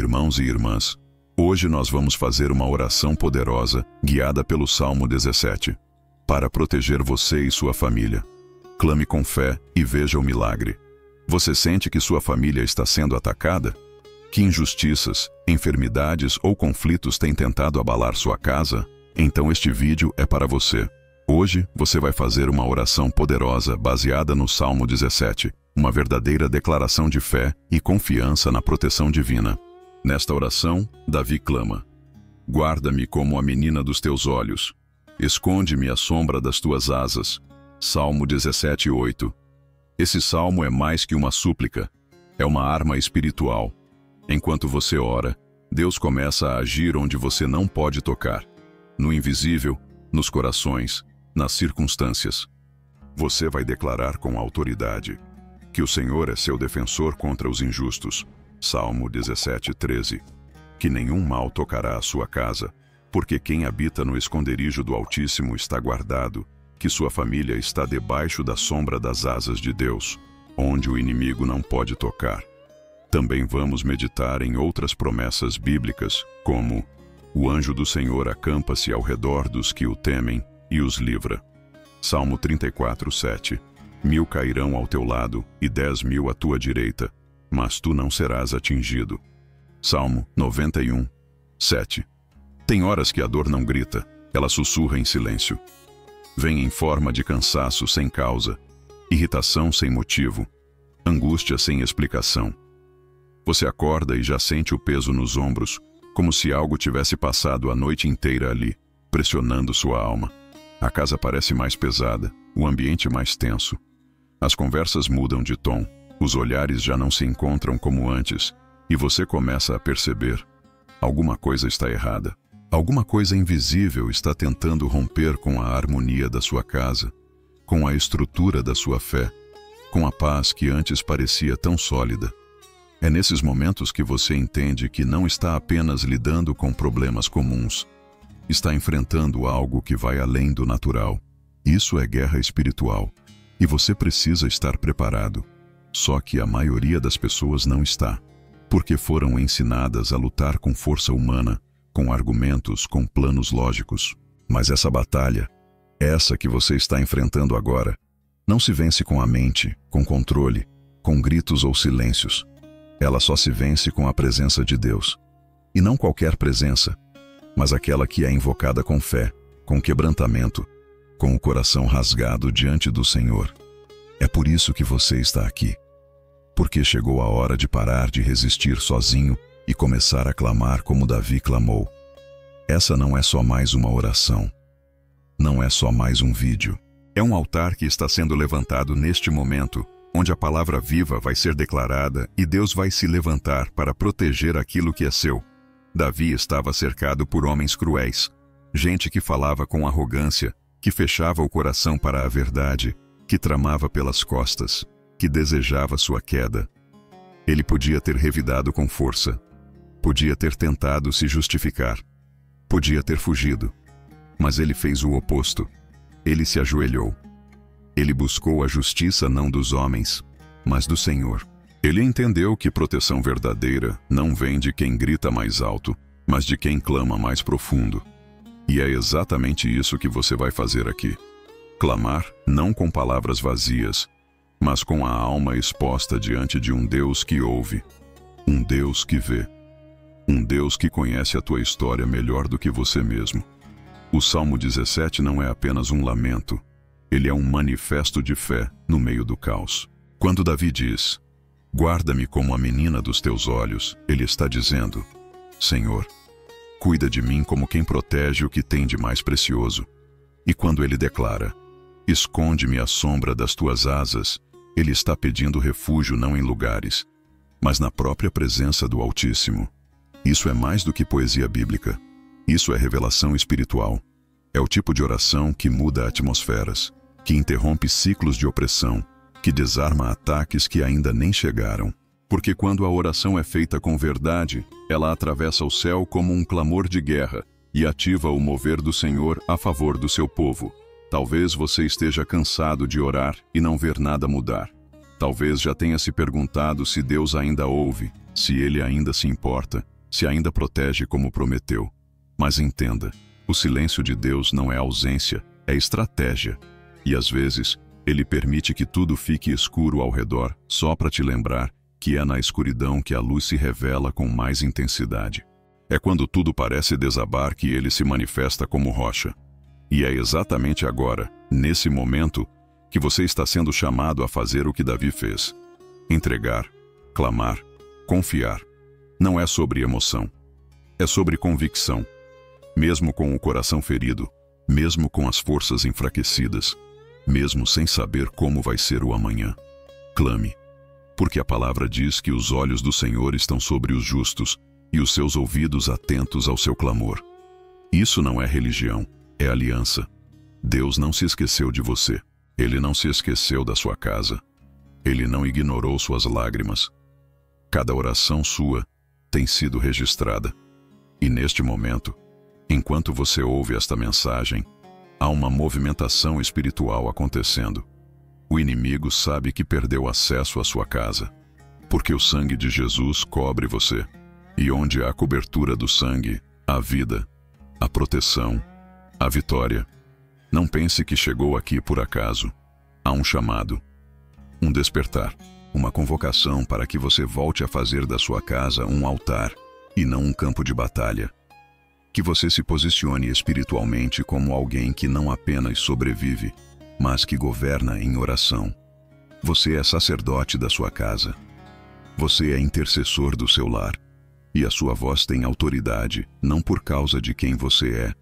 Irmãos e irmãs, hoje nós vamos fazer uma oração poderosa, guiada pelo Salmo 17, para proteger você e sua família. Clame com fé e veja o milagre. Você sente que sua família está sendo atacada? Que injustiças, enfermidades ou conflitos têm tentado abalar sua casa? Então este vídeo é para você. Hoje você vai fazer uma oração poderosa baseada no Salmo 17, uma verdadeira declaração de fé e confiança na proteção divina. Nesta oração, Davi clama: guarda-me como a menina dos teus olhos, esconde-me à sombra das tuas asas. Salmo 17:8. Esse salmo é mais que uma súplica, é uma arma espiritual. Enquanto você ora, Deus começa a agir onde você não pode tocar, no invisível, nos corações, nas circunstâncias. Você vai declarar com autoridade que o Senhor é seu defensor contra os injustos. Salmo 17:13. Que nenhum mal tocará a sua casa, porque quem habita no esconderijo do Altíssimo está guardado, que sua família está debaixo da sombra das asas de Deus, onde o inimigo não pode tocar. Também vamos meditar em outras promessas bíblicas, como: o anjo do Senhor acampa-se ao redor dos que o temem e os livra. Salmo 34:7. 1000 cairão ao teu lado e 10.000 à tua direita, mas tu não serás atingido. Salmo 91:7. Tem horas que a dor não grita, ela sussurra em silêncio. Vem em forma de cansaço sem causa, irritação sem motivo, angústia sem explicação. Você acorda e já sente o peso nos ombros, como se algo tivesse passado a noite inteira ali, pressionando sua alma. A casa parece mais pesada, o ambiente mais tenso. As conversas mudam de tom, os olhares já não se encontram como antes, e você começa a perceber: alguma coisa está errada. Alguma coisa invisível está tentando romper com a harmonia da sua casa, com a estrutura da sua fé, com a paz que antes parecia tão sólida. É nesses momentos que você entende que não está apenas lidando com problemas comuns, está enfrentando algo que vai além do natural. Isso é guerra espiritual, e você precisa estar preparado. Só que a maioria das pessoas não está, porque foram ensinadas a lutar com força humana, com argumentos, com planos lógicos. Mas essa batalha, essa que você está enfrentando agora, não se vence com a mente, com controle, com gritos ou silêncios. Ela só se vence com a presença de Deus. E não qualquer presença, mas aquela que é invocada com fé, com quebrantamento, com o coração rasgado diante do Senhor. É por isso que você está aqui. Porque chegou a hora de parar de resistir sozinho e começar a clamar como Davi clamou. Essa não é só mais uma oração. Não é só mais um vídeo. É um altar que está sendo levantado neste momento, onde a palavra viva vai ser declarada e Deus vai se levantar para proteger aquilo que é seu. Davi estava cercado por homens cruéis, gente que falava com arrogância, que fechava o coração para a verdade, que tramava pelas costas, que desejava sua queda. Ele podia ter revidado com força, podia ter tentado se justificar, podia ter fugido, mas ele fez o oposto. Ele se ajoelhou. Ele buscou a justiça não dos homens, mas do Senhor. Ele entendeu que proteção verdadeira não vem de quem grita mais alto, mas de quem clama mais profundo. E é exatamente isso que você vai fazer aqui. Clamar não com palavras vazias, mas com a alma exposta diante de um Deus que ouve, um Deus que vê, um Deus que conhece a tua história melhor do que você mesmo. O Salmo 17 não é apenas um lamento, ele é um manifesto de fé no meio do caos. Quando Davi diz: guarda-me como a menina dos teus olhos, ele está dizendo: Senhor, cuida de mim como quem protege o que tem de mais precioso. E quando ele declara: esconde-me à sombra das tuas asas, ele está pedindo refúgio não em lugares, mas na própria presença do Altíssimo. Isso é mais do que poesia bíblica. Isso é revelação espiritual. É o tipo de oração que muda atmosferas, que interrompe ciclos de opressão, que desarma ataques que ainda nem chegaram. Porque quando a oração é feita com verdade, ela atravessa o céu como um clamor de guerra e ativa o mover do Senhor a favor do seu povo. Talvez você esteja cansado de orar e não ver nada mudar. Talvez já tenha se perguntado se Deus ainda ouve, se Ele ainda se importa. se ainda protege como prometeu. Mas entenda, o silêncio de Deus não é ausência, é estratégia. E às vezes, Ele permite que tudo fique escuro ao redor, só para te lembrar que é na escuridão que a luz se revela com mais intensidade. É quando tudo parece desabar que Ele se manifesta como rocha. E é exatamente agora, nesse momento, que você está sendo chamado a fazer o que Davi fez. Entregar, clamar, confiar. Não é sobre emoção. É sobre convicção. Mesmo com o coração ferido, mesmo com as forças enfraquecidas, mesmo sem saber como vai ser o amanhã. Clame, porque a palavra diz que os olhos do Senhor estão sobre os justos e os seus ouvidos atentos ao seu clamor. Isso não é religião, é aliança. Deus não se esqueceu de você. Ele não se esqueceu da sua casa. Ele não ignorou suas lágrimas. Cada oração sua tem sido registrada. E neste momento, enquanto você ouve esta mensagem, há uma movimentação espiritual acontecendo. O inimigo sabe que perdeu acesso à sua casa, porque o sangue de Jesus cobre você. E onde há a cobertura do sangue, há vida, a proteção, a vitória. Não pense que chegou aqui por acaso. Há um chamado, um despertar, uma convocação para que você volte a fazer da sua casa um altar e não um campo de batalha. Que você se posicione espiritualmente como alguém que não apenas sobrevive, mas que governa em oração. Você é sacerdote da sua casa. Você é intercessor do seu lar. E a sua voz tem autoridade, não por causa de quem você é,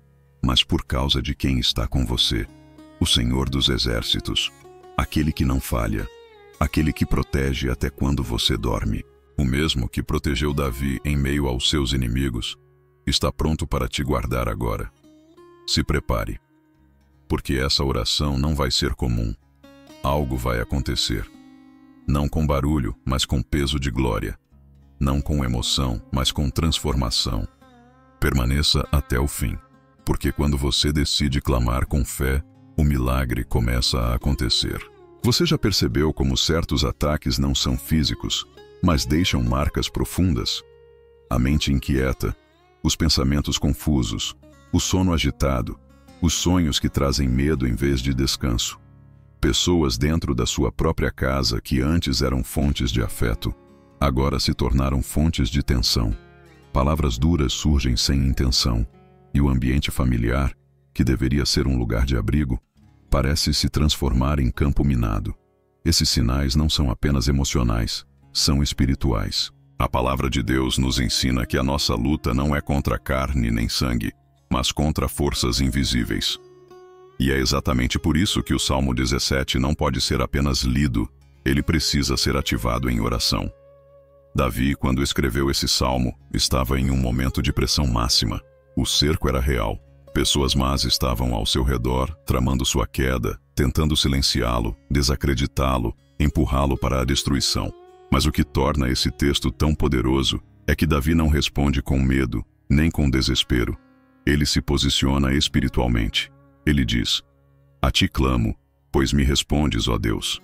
mas por causa de quem está com você. O Senhor dos Exércitos, aquele que não falha, aquele que protege até quando você dorme. O mesmo que protegeu Davi em meio aos seus inimigos, está pronto para te guardar agora. Se prepare, porque essa oração não vai ser comum. Algo vai acontecer. Não com barulho, mas com peso de glória. Não com emoção, mas com transformação. Permaneça até o fim, porque quando você decide clamar com fé, o milagre começa a acontecer. Você já percebeu como certos ataques não são físicos, mas deixam marcas profundas? A mente inquieta, os pensamentos confusos, o sono agitado, os sonhos que trazem medo em vez de descanso. Pessoas dentro da sua própria casa que antes eram fontes de afeto, agora se tornaram fontes de tensão. Palavras duras surgem sem intenção, e o ambiente familiar, que deveria ser um lugar de abrigo, parece se transformar em campo minado. Esses sinais não são apenas emocionais, são espirituais. A palavra de Deus nos ensina que a nossa luta não é contra carne nem sangue, mas contra forças invisíveis. E é exatamente por isso que o Salmo 17 não pode ser apenas lido, ele precisa ser ativado em oração. Davi, quando escreveu esse salmo, estava em um momento de pressão máxima. O cerco era real. Pessoas más estavam ao seu redor, tramando sua queda, tentando silenciá-lo, desacreditá-lo, empurrá-lo para a destruição. Mas o que torna esse texto tão poderoso é que Davi não responde com medo, nem com desespero. Ele se posiciona espiritualmente. Ele diz: "A ti clamo, pois me respondes, ó Deus."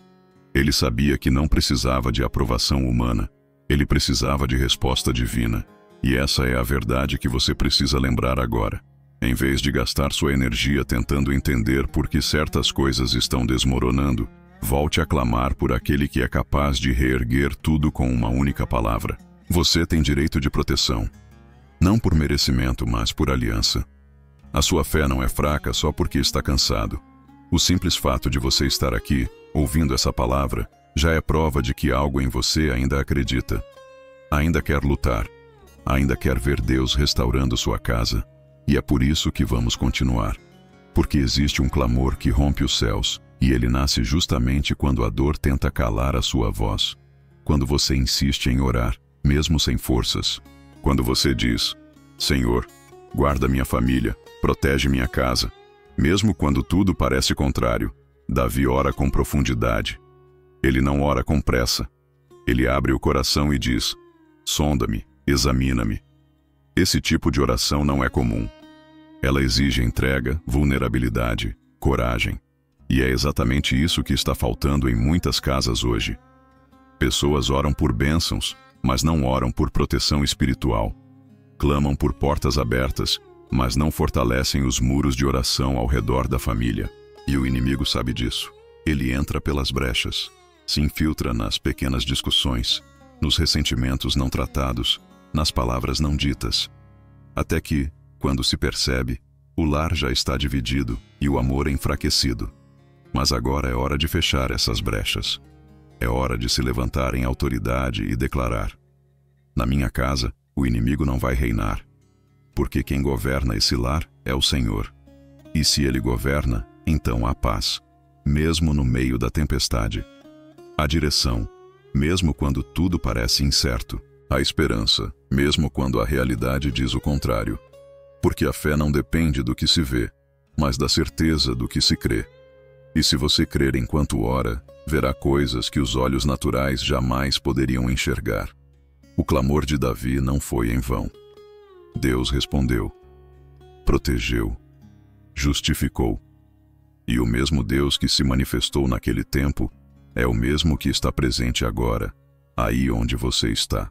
Ele sabia que não precisava de aprovação humana. Ele precisava de resposta divina. E essa é a verdade que você precisa lembrar agora. Em vez de gastar sua energia tentando entender por que certas coisas estão desmoronando, volte a clamar por aquele que é capaz de reerguer tudo com uma única palavra. Você tem direito de proteção. Não por merecimento, mas por aliança. A sua fé não é fraca só porque está cansado. O simples fato de você estar aqui, ouvindo essa palavra, já é prova de que algo em você ainda acredita. Ainda quer lutar. Ainda quer ver Deus restaurando sua casa. E é por isso que vamos continuar. Porque existe um clamor que rompe os céus, e ele nasce justamente quando a dor tenta calar a sua voz. Quando você insiste em orar, mesmo sem forças. Quando você diz: "Senhor, guarda minha família, protege minha casa." Mesmo quando tudo parece contrário, Davi ora com profundidade. Ele não ora com pressa. Ele abre o coração e diz: "Sonda-me, examina-me." Esse tipo de oração não é comum. Ela exige entrega, vulnerabilidade, coragem. E é exatamente isso que está faltando em muitas casas hoje. Pessoas oram por bênçãos, mas não oram por proteção espiritual. clamam por portas abertas, mas não fortalecem os muros de oração ao redor da família. E o inimigo sabe disso. Ele entra pelas brechas, se infiltra nas pequenas discussões, nos ressentimentos não tratados, nas palavras não ditas. Até que, quando se percebe, o lar já está dividido e o amor enfraquecido. Mas agora é hora de fechar essas brechas. É hora de se levantar em autoridade e declarar: na minha casa, o inimigo não vai reinar, porque quem governa esse lar é o Senhor. E se Ele governa, então há paz, mesmo no meio da tempestade. Há direção, mesmo quando tudo parece incerto. Há esperança, mesmo quando a realidade diz o contrário. Porque a fé não depende do que se vê, mas da certeza do que se crê. E se você crer enquanto ora, verá coisas que os olhos naturais jamais poderiam enxergar. O clamor de Davi não foi em vão. Deus respondeu, protegeu, justificou. E o mesmo Deus que se manifestou naquele tempo é o mesmo que está presente agora, aí onde você está.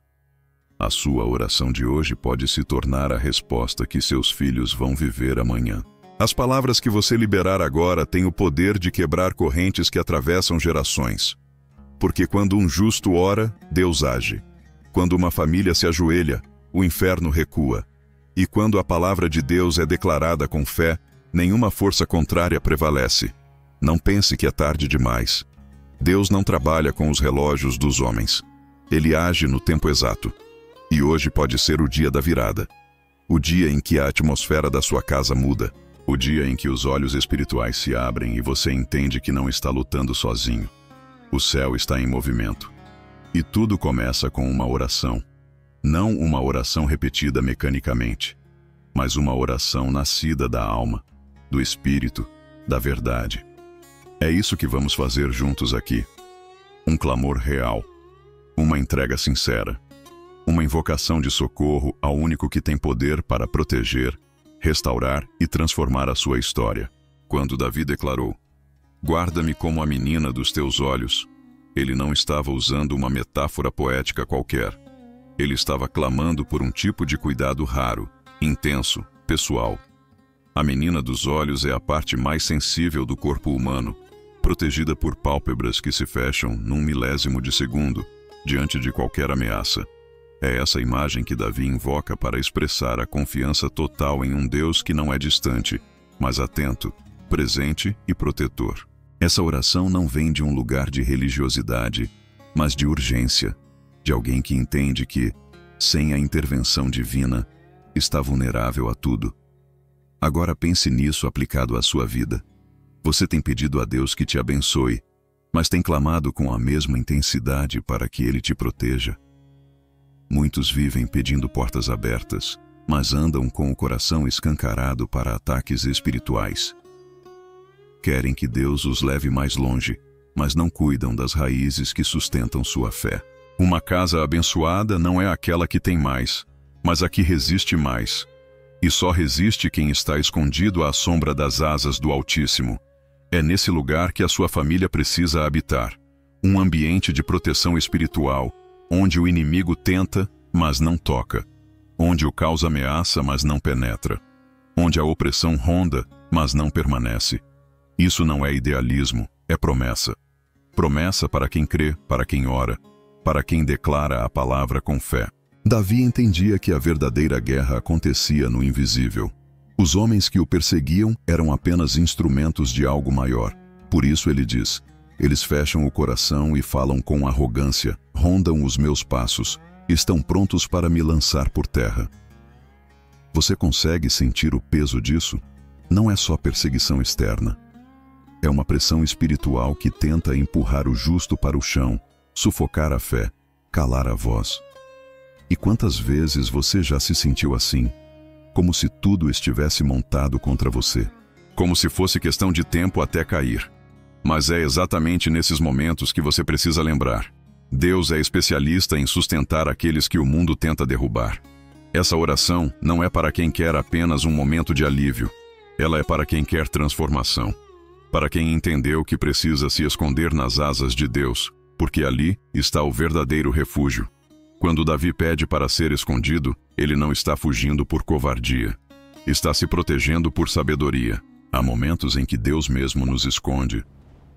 A sua oração de hoje pode se tornar a resposta que seus filhos vão viver amanhã. As palavras que você liberar agora têm o poder de quebrar correntes que atravessam gerações. Porque quando um justo ora, Deus age. Quando uma família se ajoelha, o inferno recua. E quando a palavra de Deus é declarada com fé, nenhuma força contrária prevalece. Não pense que é tarde demais. Deus não trabalha com os relógios dos homens. Ele age no tempo exato. E hoje pode ser o dia da virada. O dia em que a atmosfera da sua casa muda. O dia em que os olhos espirituais se abrem e você entende que não está lutando sozinho. O céu está em movimento. E tudo começa com uma oração. Não uma oração repetida mecanicamente, mas uma oração nascida da alma, do espírito, da verdade. É isso que vamos fazer juntos aqui. Um clamor real. Uma entrega sincera. Uma invocação de socorro ao único que tem poder para proteger, restaurar e transformar a sua história. Quando Davi declarou, guarda-me como a menina dos teus olhos, ele não estava usando uma metáfora poética qualquer. Ele estava clamando por um tipo de cuidado raro, intenso, pessoal. A menina dos olhos é a parte mais sensível do corpo humano, protegida por pálpebras que se fecham num milésimo de segundo, diante de qualquer ameaça. É essa imagem que Davi invoca para expressar a confiança total em um Deus que não é distante, mas atento, presente e protetor. Essa oração não vem de um lugar de religiosidade, mas de urgência, de alguém que entende que, sem a intervenção divina, está vulnerável a tudo. Agora pense nisso aplicado à sua vida. Você tem pedido a Deus que te abençoe, mas tem clamado com a mesma intensidade para que Ele te proteja. Muitos vivem pedindo portas abertas, mas andam com o coração escancarado para ataques espirituais. Querem que Deus os leve mais longe, mas não cuidam das raízes que sustentam sua fé. Uma casa abençoada não é aquela que tem mais, mas a que resiste mais. E só resiste quem está escondido à sombra das asas do Altíssimo. É nesse lugar que a sua família precisa habitar. Um ambiente de proteção espiritual, onde o inimigo tenta, mas não toca. Onde o caos ameaça, mas não penetra. Onde a opressão ronda, mas não permanece. Isso não é idealismo, é promessa. Promessa para quem crê, para quem ora, para quem declara a palavra com fé. Davi entendia que a verdadeira guerra acontecia no invisível. Os homens que o perseguiam eram apenas instrumentos de algo maior. Por isso ele diz, eles fecham o coração e falam com arrogância, rondam os meus passos, estão prontos para me lançar por terra. Você consegue sentir o peso disso? Não é só perseguição externa. É uma pressão espiritual que tenta empurrar o justo para o chão, sufocar a fé, calar a voz. E quantas vezes você já se sentiu assim? Como se tudo estivesse montado contra você. Como se fosse questão de tempo até cair. Mas é exatamente nesses momentos que você precisa lembrar. Deus é especialista em sustentar aqueles que o mundo tenta derrubar. Essa oração não é para quem quer apenas um momento de alívio. Ela é para quem quer transformação. Para quem entendeu que precisa se esconder nas asas de Deus, porque ali está o verdadeiro refúgio. Quando Davi pede para ser escondido, ele não está fugindo por covardia. Está se protegendo por sabedoria. Há momentos em que Deus mesmo nos esconde,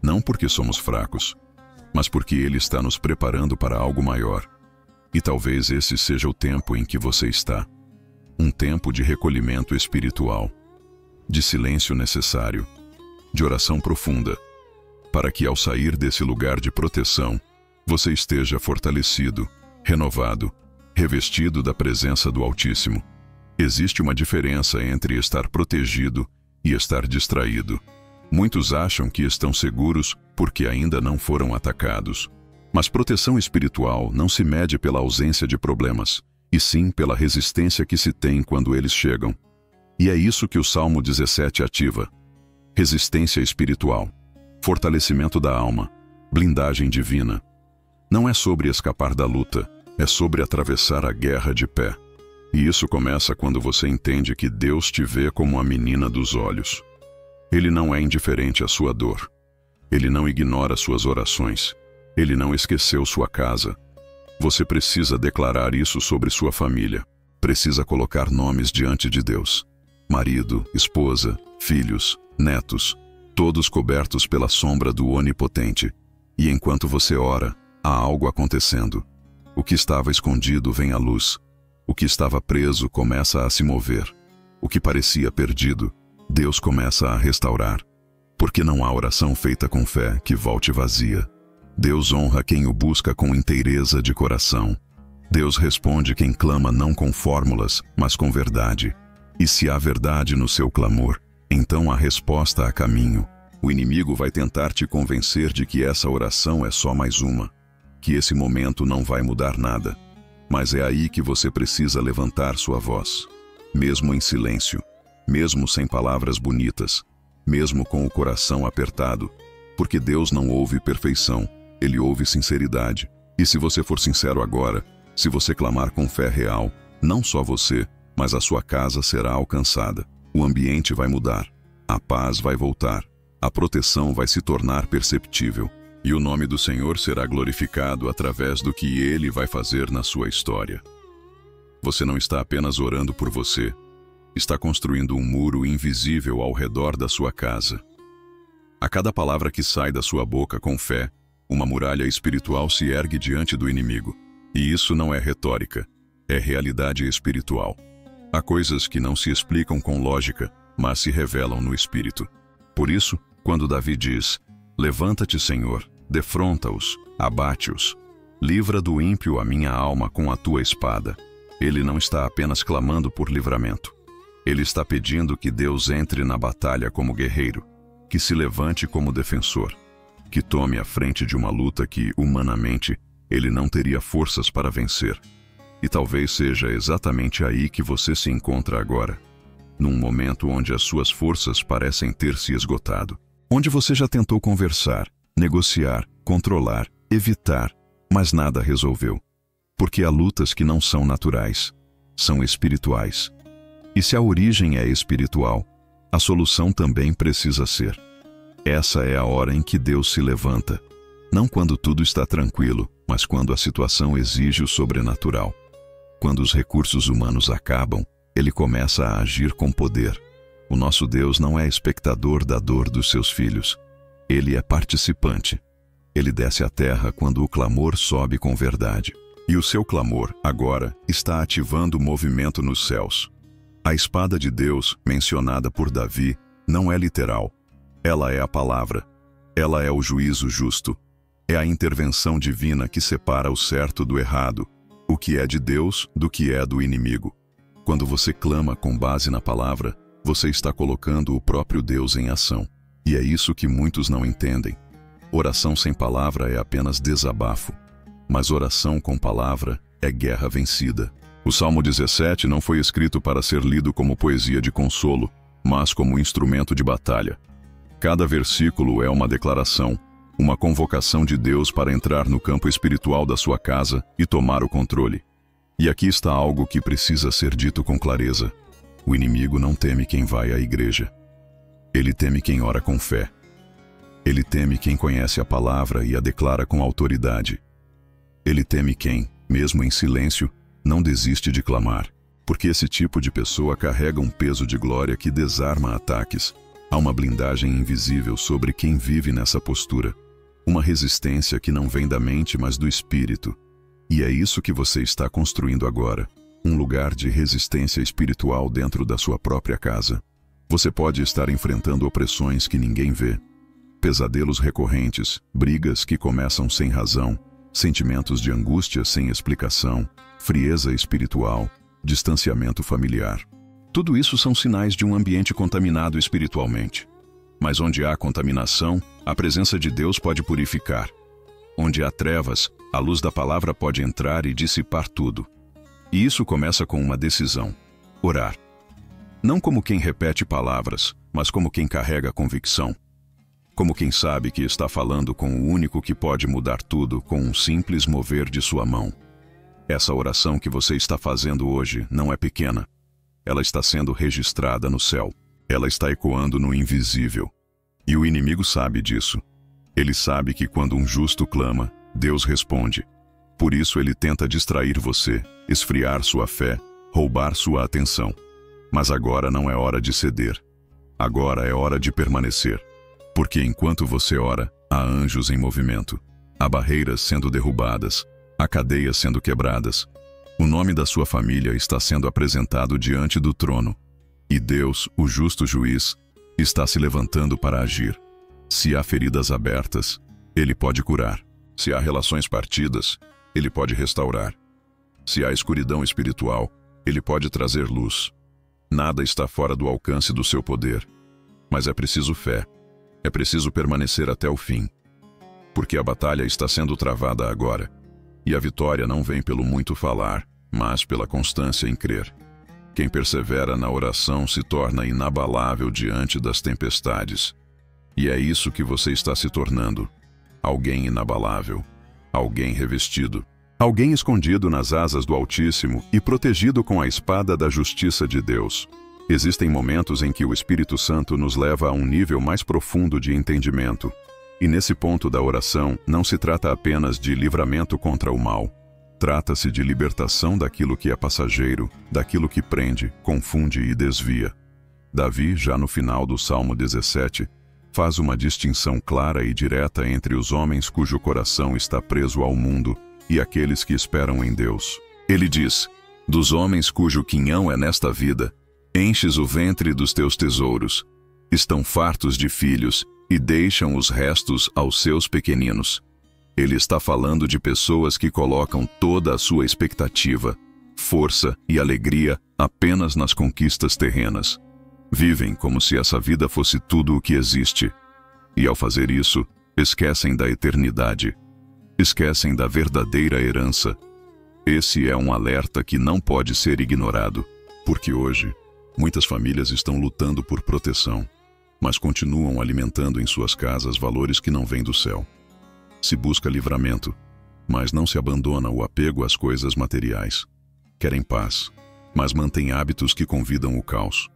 não porque somos fracos, mas porque Ele está nos preparando para algo maior. E talvez esse seja o tempo em que você está. Um tempo de recolhimento espiritual, de silêncio necessário, de oração profunda, para que ao sair desse lugar de proteção, você esteja fortalecido, renovado, revestido da presença do Altíssimo. Existe uma diferença entre estar protegido e estar distraído. Muitos acham que estão seguros porque ainda não foram atacados. Mas proteção espiritual não se mede pela ausência de problemas, e sim pela resistência que se tem quando eles chegam. E é isso que o Salmo 17 ativa. Resistência espiritual, fortalecimento da alma, blindagem divina. Não é sobre escapar da luta, é sobre atravessar a guerra de pé. E isso começa quando você entende que Deus te vê como a menina dos olhos. Ele não é indiferente à sua dor. Ele não ignora suas orações. Ele não esqueceu sua casa. Você precisa declarar isso sobre sua família. Precisa colocar nomes diante de Deus. Marido, esposa, filhos, netos, todos cobertos pela sombra do Onipotente. E enquanto você ora, há algo acontecendo. O que estava escondido vem à luz. O que estava preso começa a se mover. O que parecia perdido, Deus começa a restaurar. Porque não há oração feita com fé que volte vazia. Deus honra quem o busca com inteireza de coração. Deus responde quem clama não com fórmulas, mas com verdade. E se há verdade no seu clamor, então há resposta a caminho. O inimigo vai tentar te convencer de que essa oração é só mais uma, que esse momento não vai mudar nada. Mas é aí que você precisa levantar sua voz. Mesmo em silêncio, mesmo sem palavras bonitas, mesmo com o coração apertado, porque Deus não ouve perfeição, Ele ouve sinceridade. E se você for sincero agora, se você clamar com fé real, não só você, mas a sua casa será alcançada. O ambiente vai mudar, a paz vai voltar, a proteção vai se tornar perceptível. E o nome do Senhor será glorificado através do que Ele vai fazer na sua história. Você não está apenas orando por você, está construindo um muro invisível ao redor da sua casa. A cada palavra que sai da sua boca com fé, uma muralha espiritual se ergue diante do inimigo. E isso não é retórica, é realidade espiritual. Há coisas que não se explicam com lógica, mas se revelam no Espírito. Por isso, quando Davi diz: "Levanta-te, Senhor, defronta-os, abate-os. Livra do ímpio a minha alma com a tua espada." Ele não está apenas clamando por livramento. Ele está pedindo que Deus entre na batalha como guerreiro, que se levante como defensor, que tome a frente de uma luta que, humanamente, ele não teria forças para vencer. E talvez seja exatamente aí que você se encontra agora, num momento onde as suas forças parecem ter se esgotado, onde você já tentou conversar, negociar, controlar, evitar, mas nada resolveu. Porque há lutas que não são naturais, são espirituais. E se a origem é espiritual, a solução também precisa ser. Essa é a hora em que Deus se levanta. Não quando tudo está tranquilo, mas quando a situação exige o sobrenatural. Quando os recursos humanos acabam, Ele começa a agir com poder. O nosso Deus não é espectador da dor dos seus filhos. Ele é participante. Ele desce à terra quando o clamor sobe com verdade. E o seu clamor, agora, está ativando o movimento nos céus. A espada de Deus, mencionada por Davi, não é literal. Ela é a palavra. Ela é o juízo justo. É a intervenção divina que separa o certo do errado, o que é de Deus do que é do inimigo. Quando você clama com base na palavra, você está colocando o próprio Deus em ação. E é isso que muitos não entendem. Oração sem palavra é apenas desabafo. Mas oração com palavra é guerra vencida. O Salmo 17 não foi escrito para ser lido como poesia de consolo, mas como instrumento de batalha. Cada versículo é uma declaração, uma convocação de Deus para entrar no campo espiritual da sua casa e tomar o controle. E aqui está algo que precisa ser dito com clareza. O inimigo não teme quem vai à igreja. Ele teme quem ora com fé. Ele teme quem conhece a palavra e a declara com autoridade. Ele teme quem, Mesmo em silêncio, não desiste de clamar, porque esse tipo de pessoa carrega um peso de glória que desarma ataques. Há uma blindagem invisível sobre quem vive nessa postura. Uma resistência que não vem da mente, mas do espírito. E é isso que você está construindo agora. Um lugar de resistência espiritual dentro da sua própria casa. Você pode estar enfrentando opressões que ninguém vê. Pesadelos recorrentes, brigas que começam sem razão, sentimentos de angústia sem explicação, frieza espiritual, distanciamento familiar. Tudo isso são sinais de um ambiente contaminado espiritualmente. Mas onde há contaminação, a presença de Deus pode purificar. Onde há trevas, a luz da palavra pode entrar e dissipar tudo. E isso começa com uma decisão: orar. Não como quem repete palavras, mas como quem carrega convicção. Como quem sabe que está falando com o único que pode mudar tudo com um simples mover de sua mão. Essa oração que você está fazendo hoje não é pequena. Ela está sendo registrada no céu. Ela está ecoando no invisível. E o inimigo sabe disso. Ele sabe que quando um justo clama, Deus responde. Por isso ele tenta distrair você, esfriar sua fé, roubar sua atenção. Mas agora não é hora de ceder. Agora é hora de permanecer. Porque enquanto você ora, há anjos em movimento. Há barreiras sendo derrubadas. Há cadeias sendo quebradas. O nome da sua família está sendo apresentado diante do trono. E Deus, o justo juiz, está se levantando para agir. Se há feridas abertas, Ele pode curar. Se há relações partidas, Ele pode restaurar. Se há escuridão espiritual, Ele pode trazer luz. Nada está fora do alcance do seu poder. Mas é preciso fé. É preciso permanecer até o fim. Porque a batalha está sendo travada agora. E a vitória não vem pelo muito falar, mas pela constância em crer. Quem persevera na oração se torna inabalável diante das tempestades. E é isso que você está se tornando. Alguém inabalável. Alguém revestido. Alguém escondido nas asas do Altíssimo e protegido com a espada da justiça de Deus. Existem momentos em que o Espírito Santo nos leva a um nível mais profundo de entendimento. E nesse ponto da oração, não se trata apenas de livramento contra o mal. Trata-se de libertação daquilo que é passageiro, daquilo que prende, confunde e desvia. Davi, já no final do Salmo 17, faz uma distinção clara e direta entre os homens cujo coração está preso ao mundo e aqueles que esperam em Deus. Ele diz: dos homens cujo quinhão é nesta vida, enches o ventre dos teus tesouros. Estão fartos de filhos e deixam os restos aos seus pequeninos. Ele está falando de pessoas que colocam toda a sua expectativa, força e alegria apenas nas conquistas terrenas. Vivem como se essa vida fosse tudo o que existe. E ao fazer isso, esquecem da eternidade. Esquecem da verdadeira herança. Esse é um alerta que não pode ser ignorado, porque hoje, muitas famílias estão lutando por proteção, mas continuam alimentando em suas casas valores que não vêm do céu. Se busca livramento, mas não se abandona o apego às coisas materiais. Querem paz, mas mantêm hábitos que convidam o caos.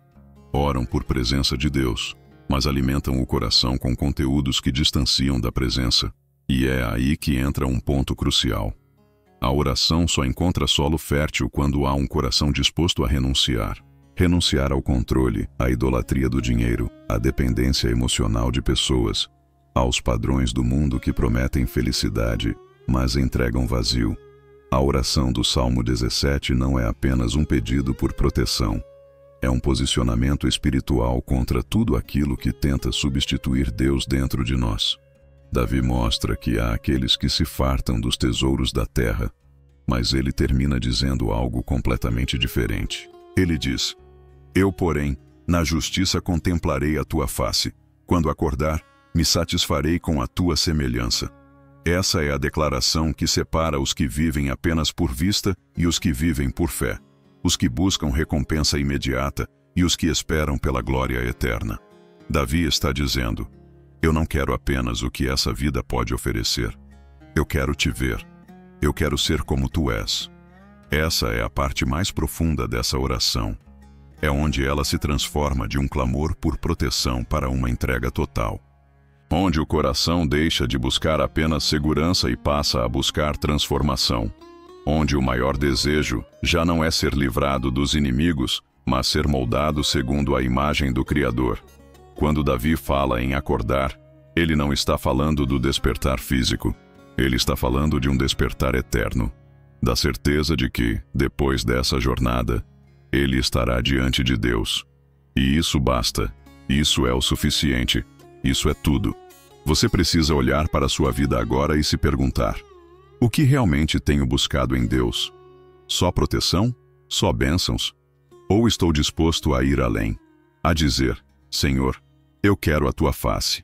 Oram por presença de Deus, mas alimentam o coração com conteúdos que distanciam da presença. E é aí que entra um ponto crucial. A oração só encontra solo fértil quando há um coração disposto a renunciar. Renunciar ao controle, à idolatria do dinheiro, à dependência emocional de pessoas, aos padrões do mundo que prometem felicidade, mas entregam vazio. A oração do Salmo 17 não é apenas um pedido por proteção. É um posicionamento espiritual contra tudo aquilo que tenta substituir Deus dentro de nós. Davi mostra que há aqueles que se fartam dos tesouros da terra, mas ele termina dizendo algo completamente diferente. Ele diz: eu, porém, na justiça contemplarei a tua face. Quando acordar, me satisfarei com a tua semelhança. Essa é a declaração que separa os que vivem apenas por vista e os que vivem por fé, os que buscam recompensa imediata e os que esperam pela glória eterna. Davi está dizendo: eu não quero apenas o que essa vida pode oferecer. Eu quero te ver. Eu quero ser como tu és. Essa é a parte mais profunda dessa oração. É onde ela se transforma de um clamor por proteção para uma entrega total. Onde o coração deixa de buscar apenas segurança e passa a buscar transformação. onde o maior desejo já não é ser livrado dos inimigos, mas ser moldado segundo a imagem do Criador. Quando Davi fala em acordar, ele não está falando do despertar físico. Ele está falando de um despertar eterno, da certeza de que, depois dessa jornada, ele estará diante de Deus. E isso basta. Isso é o suficiente. Isso é tudo. Você precisa olhar para a sua vida agora e se perguntar: o que realmente tenho buscado em Deus? Só proteção? Só bênçãos? Ou estou disposto a ir além? A dizer: Senhor, eu quero a tua face.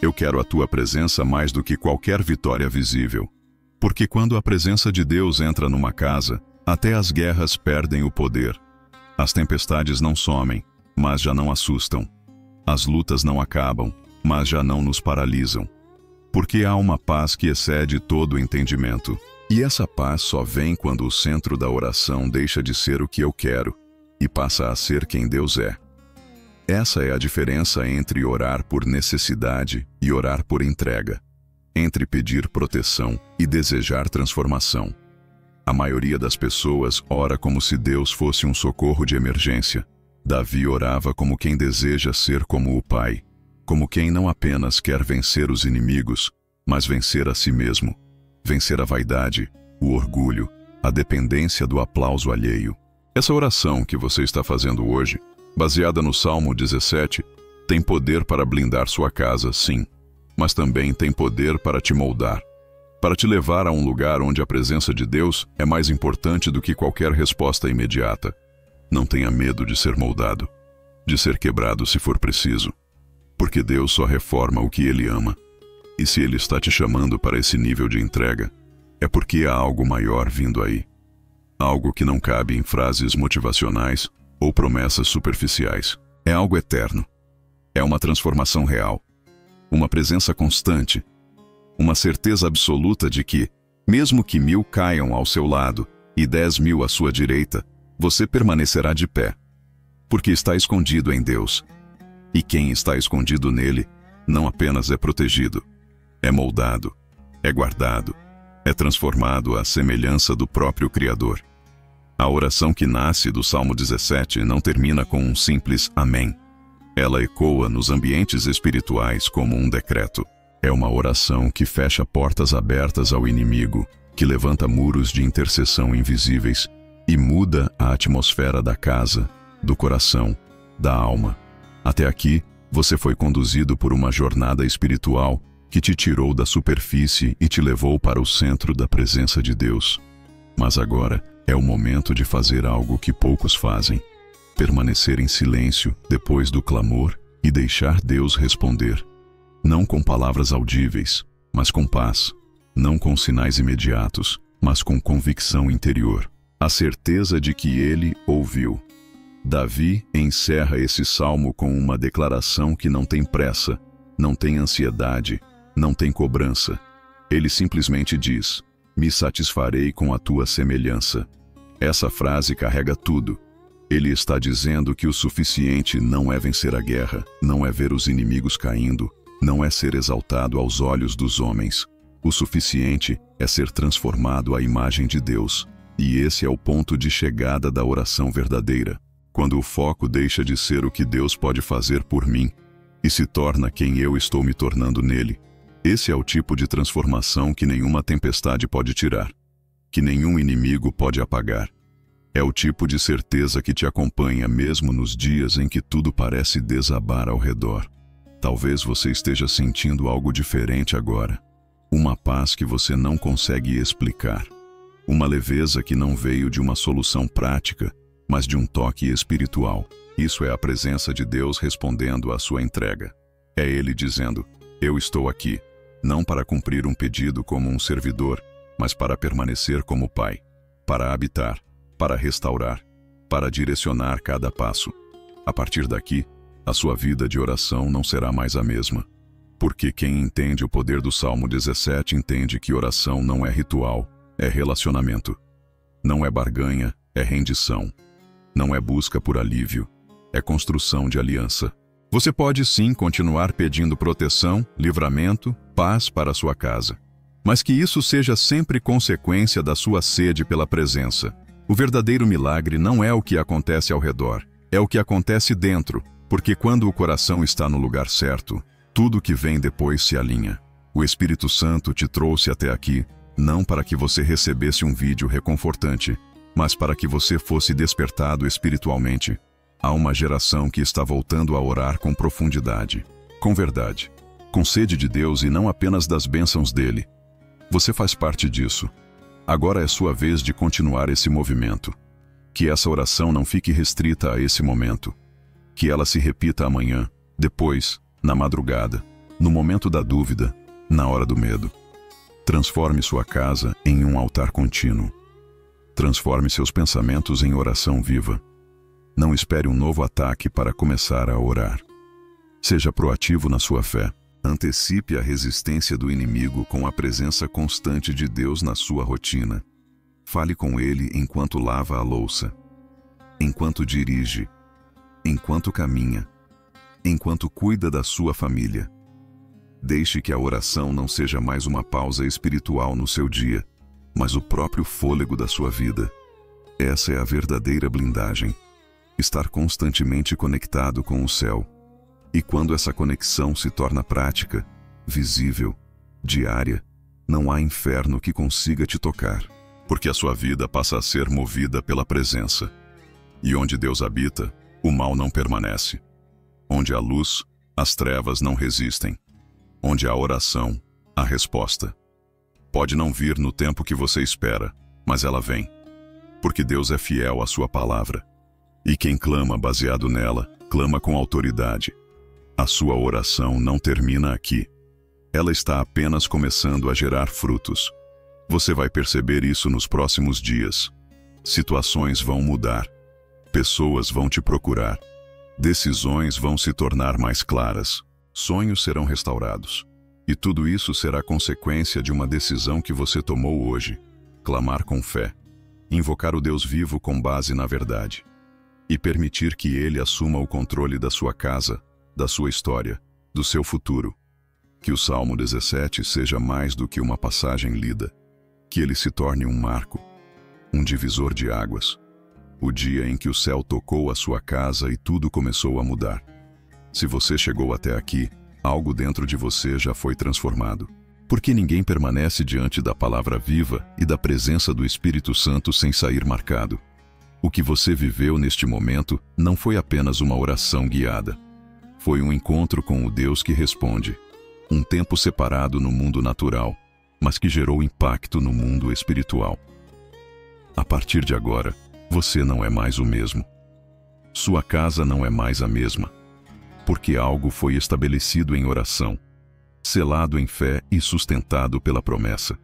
Eu quero a tua presença mais do que qualquer vitória visível. Porque quando a presença de Deus entra numa casa, até as guerras perdem o poder. As tempestades não somem, mas já não assustam. As lutas não acabam, mas já não nos paralisam. Porque há uma paz que excede todo o entendimento. E essa paz só vem quando o centro da oração deixa de ser o que eu quero e passa a ser quem Deus é. Essa é a diferença entre orar por necessidade e orar por entrega, entre pedir proteção e desejar transformação. A maioria das pessoas ora como se Deus fosse um socorro de emergência. Davi orava como quem deseja ser como o Pai, como quem não apenas quer vencer os inimigos, mas vencer a si mesmo, vencer a vaidade, o orgulho, a dependência do aplauso alheio. Essa oração que você está fazendo hoje, baseada no Salmo 17, tem poder para blindar sua casa, sim, mas também tem poder para te moldar, para te levar a um lugar onde a presença de Deus é mais importante do que qualquer resposta imediata. Não tenha medo de ser moldado, de ser quebrado se for preciso, porque Deus só reforma o que Ele ama. E se Ele está te chamando para esse nível de entrega, é porque há algo maior vindo aí. Algo que não cabe em frases motivacionais ou promessas superficiais. É algo eterno. É uma transformação real. Uma presença constante. Uma certeza absoluta de que, mesmo que 1000 caiam ao seu lado e 10.000 à sua direita, você permanecerá de pé. Porque está escondido em Deus. E quem está escondido nele, não apenas é protegido, é moldado, é guardado, é transformado à semelhança do próprio Criador. A oração que nasce do Salmo 17 não termina com um simples amém. Ela ecoa nos ambientes espirituais como um decreto. É uma oração que fecha portas abertas ao inimigo, que levanta muros de intercessão invisíveis e muda a atmosfera da casa, do coração, da alma. Até aqui, você foi conduzido por uma jornada espiritual que te tirou da superfície e te levou para o centro da presença de Deus. Mas agora é o momento de fazer algo que poucos fazem: permanecer em silêncio depois do clamor e deixar Deus responder. Não com palavras audíveis, mas com paz. Não com sinais imediatos, mas com convicção interior. A certeza de que Ele ouviu. Davi encerra esse salmo com uma declaração que não tem pressa, não tem ansiedade, não tem cobrança. Ele simplesmente diz: me satisfarei com a tua semelhança. Essa frase carrega tudo. Ele está dizendo que o suficiente não é vencer a guerra, não é ver os inimigos caindo, não é ser exaltado aos olhos dos homens. O suficiente é ser transformado à imagem de Deus. E esse é o ponto de chegada da oração verdadeira. Quando o foco deixa de ser o que Deus pode fazer por mim e se torna quem eu estou me tornando nele. Esse é o tipo de transformação que nenhuma tempestade pode tirar, que nenhum inimigo pode apagar. É o tipo de certeza que te acompanha mesmo nos dias em que tudo parece desabar ao redor. Talvez você esteja sentindo algo diferente agora. Uma paz que você não consegue explicar. Uma leveza que não veio de uma solução prática, mas de um toque espiritual. Isso é a presença de Deus respondendo à sua entrega. É Ele dizendo: eu estou aqui, não para cumprir um pedido como um servidor, mas para permanecer como Pai, para habitar, para restaurar, para direcionar cada passo. A partir daqui, a sua vida de oração não será mais a mesma. Porque quem entende o poder do Salmo 17 entende que oração não é ritual, é relacionamento. Não é barganha, é rendição. Não é busca por alívio, é construção de aliança. Você pode sim continuar pedindo proteção, livramento, paz para a sua casa. mas que isso seja sempre consequência da sua sede pela presença. O verdadeiro milagre não é o que acontece ao redor, é o que acontece dentro, porque quando o coração está no lugar certo, tudo que vem depois se alinha. O Espírito Santo te trouxe até aqui, não para que você recebesse um vídeo reconfortante, mas para que você fosse despertado espiritualmente. Há uma geração que está voltando a orar com profundidade, com verdade, com sede de Deus e não apenas das bênçãos dele. Você faz parte disso. Agora é sua vez de continuar esse movimento. Que essa oração não fique restrita a esse momento. Que ela se repita amanhã, depois, na madrugada, no momento da dúvida, na hora do medo. Transforme sua casa em um altar contínuo. Transforme seus pensamentos em oração viva. Não espere um novo ataque para começar a orar. Seja proativo na sua fé. Antecipe a resistência do inimigo com a presença constante de Deus na sua rotina. Fale com ele enquanto lava a louça, enquanto dirige, enquanto caminha, enquanto cuida da sua família. Deixe que a oração não seja mais uma pausa espiritual no seu dia, mas o próprio fôlego da sua vida. Essa é a verdadeira blindagem. Estar constantemente conectado com o céu. E quando essa conexão se torna prática, visível, diária, não há inferno que consiga te tocar, porque a sua vida passa a ser movida pela presença. E onde Deus habita, o mal não permanece. Onde há luz, as trevas não resistem. Onde há oração, há resposta. Pode não vir no tempo que você espera, mas ela vem. Porque Deus é fiel à sua palavra. E quem clama baseado nela, clama com autoridade. A sua oração não termina aqui. Ela está apenas começando a gerar frutos. Você vai perceber isso nos próximos dias. Situações vão mudar. Pessoas vão te procurar. Decisões vão se tornar mais claras. Sonhos serão restaurados. E tudo isso será consequência de uma decisão que você tomou hoje. Clamar com fé. Invocar o Deus vivo com base na verdade. E permitir que Ele assuma o controle da sua casa, da sua história, do seu futuro. Que o Salmo 17 seja mais do que uma passagem lida. Que ele se torne um marco, um divisor de águas. O dia em que o céu tocou a sua casa e tudo começou a mudar. Se você chegou até aqui, algo dentro de você já foi transformado. Porque ninguém permanece diante da palavra viva e da presença do Espírito Santo sem sair marcado. O que você viveu neste momento não foi apenas uma oração guiada. Foi um encontro com o Deus que responde. Um tempo separado no mundo natural, mas que gerou impacto no mundo espiritual. A partir de agora, você não é mais o mesmo. Sua casa não é mais a mesma. Porque algo foi estabelecido em oração, selado em fé e sustentado pela promessa.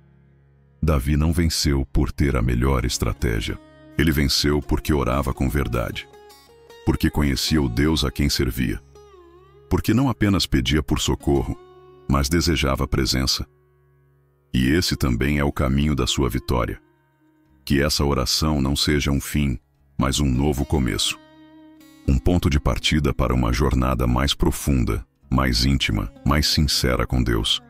Davi não venceu por ter a melhor estratégia. Ele venceu porque orava com verdade. Porque conhecia o Deus a quem servia. Porque não apenas pedia por socorro, mas desejava a presença. E esse também é o caminho da sua vitória. Que essa oração não seja um fim, mas um novo começo. Um ponto de partida para uma jornada mais profunda, mais íntima, mais sincera com Deus.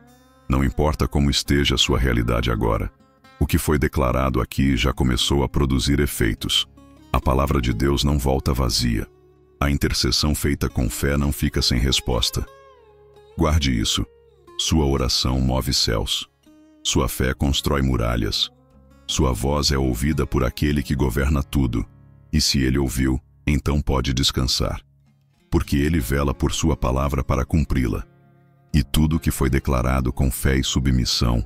Não importa como esteja a sua realidade agora, o que foi declarado aqui já começou a produzir efeitos. A palavra de Deus não volta vazia. A intercessão feita com fé não fica sem resposta. Guarde isso. Sua oração move céus. Sua fé constrói muralhas. Sua voz é ouvida por aquele que governa tudo. E se ele ouviu, então pode descansar. Porque ele vela por sua palavra para cumpri-la. E tudo que foi declarado com fé e submissão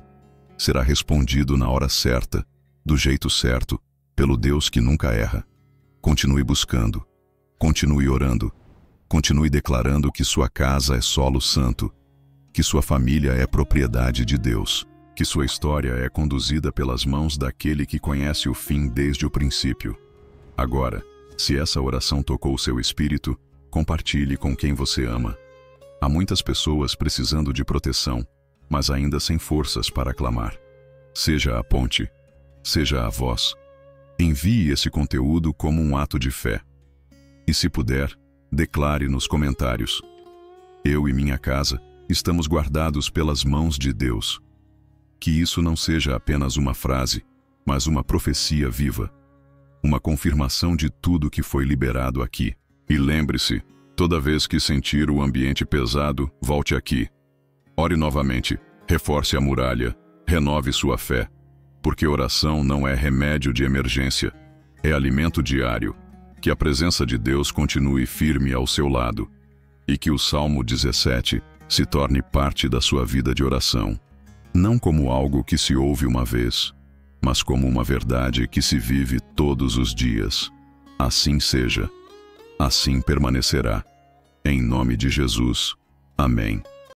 será respondido na hora certa, do jeito certo, pelo Deus que nunca erra. Continue buscando. Continue orando. Continue declarando que sua casa é solo santo, que sua família é propriedade de Deus, que sua história é conduzida pelas mãos daquele que conhece o fim desde o princípio. Agora, se essa oração tocou seu espírito, compartilhe com quem você ama. Há muitas pessoas precisando de proteção, mas ainda sem forças para clamar. Seja a ponte, seja a voz. Envie esse conteúdo como um ato de fé. E se puder, declare nos comentários: eu e minha casa estamos guardados pelas mãos de Deus. Que isso não seja apenas uma frase, mas uma profecia viva. Uma confirmação de tudo que foi liberado aqui. E lembre-se, toda vez que sentir o ambiente pesado, volte aqui. Ore novamente, reforce a muralha, renove sua fé, porque oração não é remédio de emergência, é alimento diário. Que a presença de Deus continue firme ao seu lado e que o Salmo 17 se torne parte da sua vida de oração, não como algo que se ouve uma vez, mas como uma verdade que se vive todos os dias. Assim seja, assim permanecerá. Em nome de Jesus. Amém.